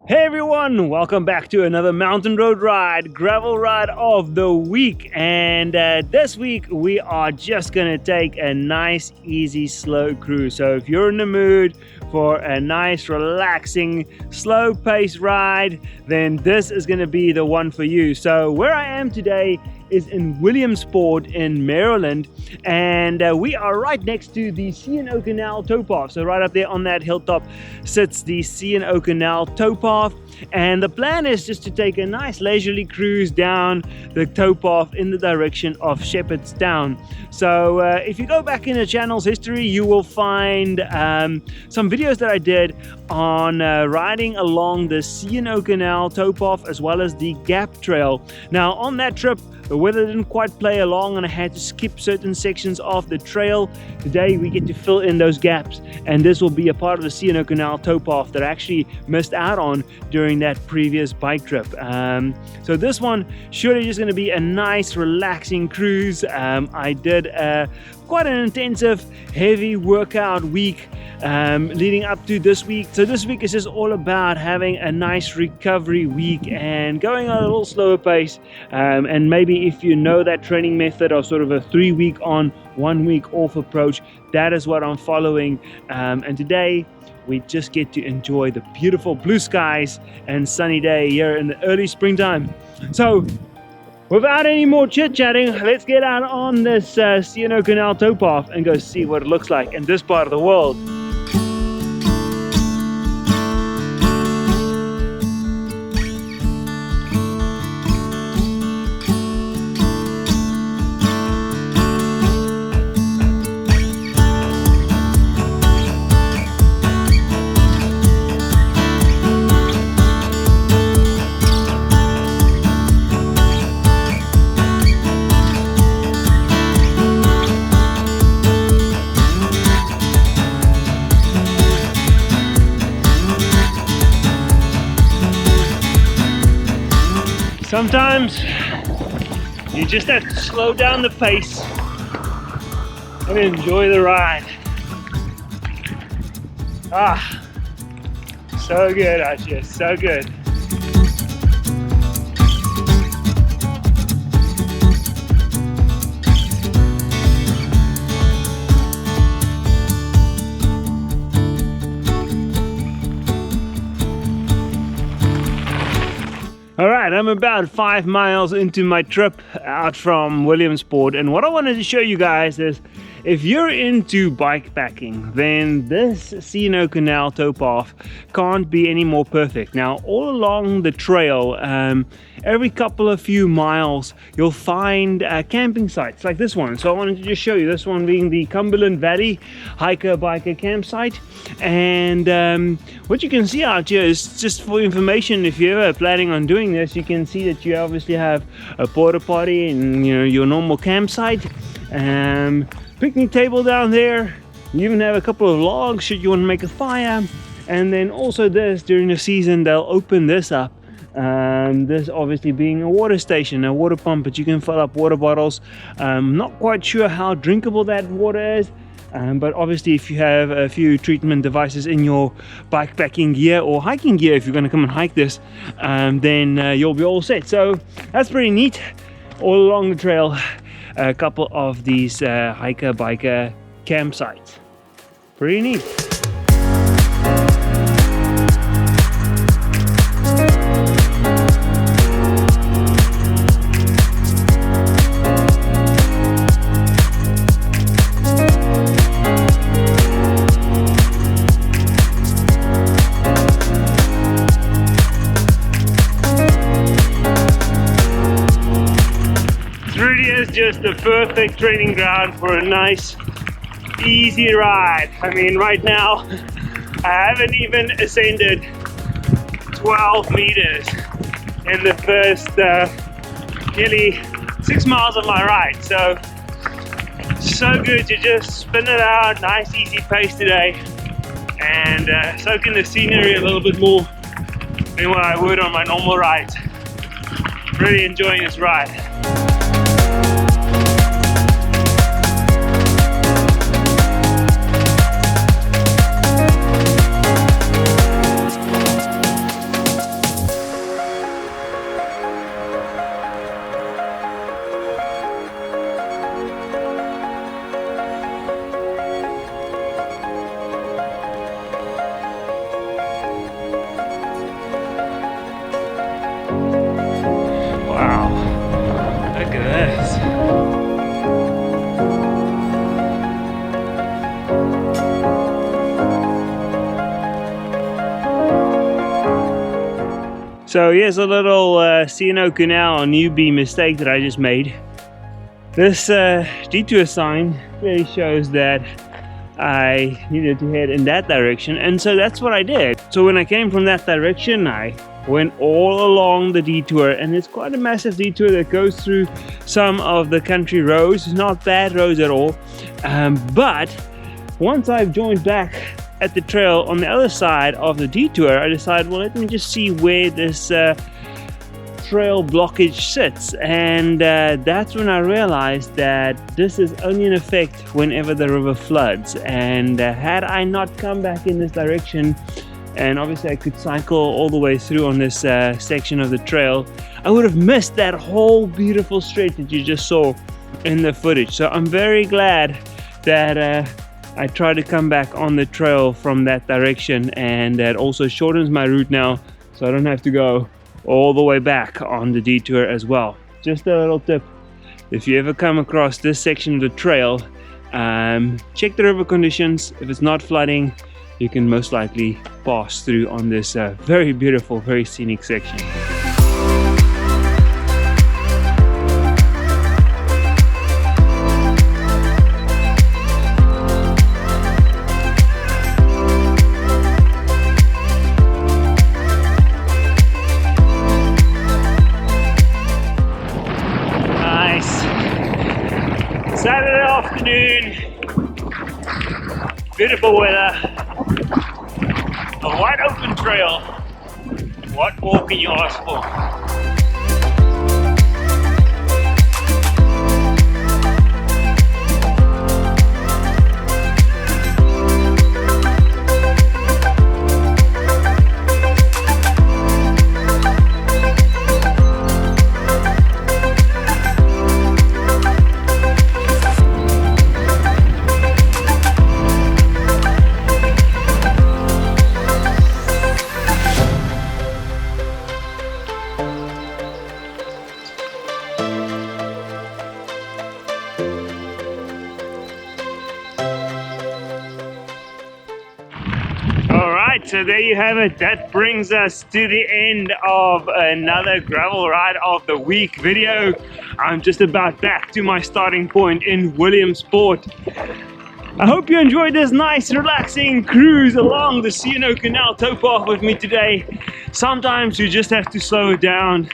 Hey everyone, welcome back to another mountain road ride, gravel ride of the week. And this week we are just gonna take a nice, easy, slow cruise. So if you're in the mood for a nice, relaxing, slow pace ride, then this is gonna be the one for you. So where I am today is in Williamsport in Maryland, and we are right next to the C&O Canal Towpath. So right up there on that hilltop sits the C&O Canal Towpath, and the plan is just to take a nice leisurely cruise down the towpath in the direction of Shepherdstown. So if you go back in the channel's history, you will find some videos that I did on riding along the C&O Canal Towpath as well as the Gap Trail. Now on that trip, the weather didn't quite play along and I had to skip certain sections of the trail. Today we get to fill in those gaps, and this will be a part of the C&O Canal Towpath that I actually missed out on during that previous bike trip. So this one surely just going to be a nice relaxing cruise. I did quite an intensive heavy workout week leading up to this week. So this week is just all about having a nice recovery week and going at a little slower pace, and maybe if you know that training method of sort of a 3-week on 1 week off approach, that is what I'm following. And today we just get to enjoy the beautiful blue skies and sunny day here in the early springtime. So without any more chit-chatting, let's get out on this C&O Canal Towpath and go see what it looks like in this part of the world. Sometimes you just have to slow down the pace and enjoy the ride. So good, Archie, so good. Alright, I'm about 5 miles into my trip out from Williamsport, and what I wanted to show you guys is if you're into bike packing, then this C&O Canal Towpath can't be any more perfect. Now all along the trail, every couple of few miles you'll find camping sites like this one. So I wanted to just show you this one being the Cumberland Valley hiker biker campsite. And what you can see out here is just for information. If you're ever planning on doing this, you can see that you obviously have a porta potty and your normal campsite, picnic table down there. You even have a couple of logs should you want to make a fire. And then also this, during the season they'll open this up, this obviously being a water station, a water pump, but you can fill up water bottles. Not quite sure how drinkable that water is, but obviously if you have a few treatment devices in your bike packing gear or hiking gear, if you're going to come and hike this, then you'll be all set. So that's pretty neat. All along the trail, a couple of these hiker biker campsites. Pretty neat. Just the perfect training ground for a nice easy ride. I mean, right now I haven't even ascended 12 meters in the first nearly 6 miles of my ride, so good to just spin it out, nice easy pace today, and soak in the scenery a little bit more than what I would on my normal rides. Really enjoying this ride. So here's a little C&O Canal newbie mistake that I just made. This detour sign clearly shows that I needed to head in that direction, and so that's what I did. So when I came from that direction, I went all along the detour, and it's quite a massive detour that goes through some of the country roads. It's not bad roads at all, but once I've joined back at the trail on the other side of the detour, I decided, well, let me just see where this trail blockage sits, and that's when I realized that this is only in effect whenever the river floods. And had I not come back in this direction, and obviously I could cycle all the way through on this section of the trail, I would have missed that whole beautiful stretch that you just saw in the footage. So I'm very glad that I try to come back on the trail from that direction, and that also shortens my route now, so I don't have to go all the way back on the detour as well. Just a little tip: if you ever come across this section of the trail, check the river conditions. If it's not flooding, you can most likely pass through on this very beautiful, very scenic section. Saturday afternoon, beautiful weather, a wide open trail. What more can you ask for? So there you have it. That brings us to the end of another gravel ride of the week video. I'm just about back to my starting point in Williamsport. I hope you enjoyed this nice relaxing cruise along the C&O Canal Towpath with me today. Sometimes you just have to slow it down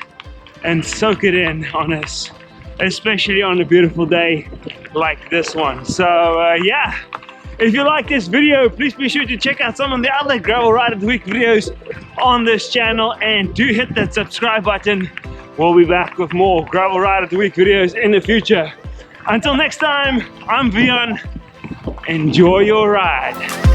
and soak it in on us, especially on a beautiful day like this one. So yeah. If you like this video, please be sure to check out some of the other Gravel Ride of the Week videos on this channel, and do hit that subscribe button. We'll be back with more Gravel Ride of the Week videos in the future. Until next time, I'm Vion. Enjoy your ride.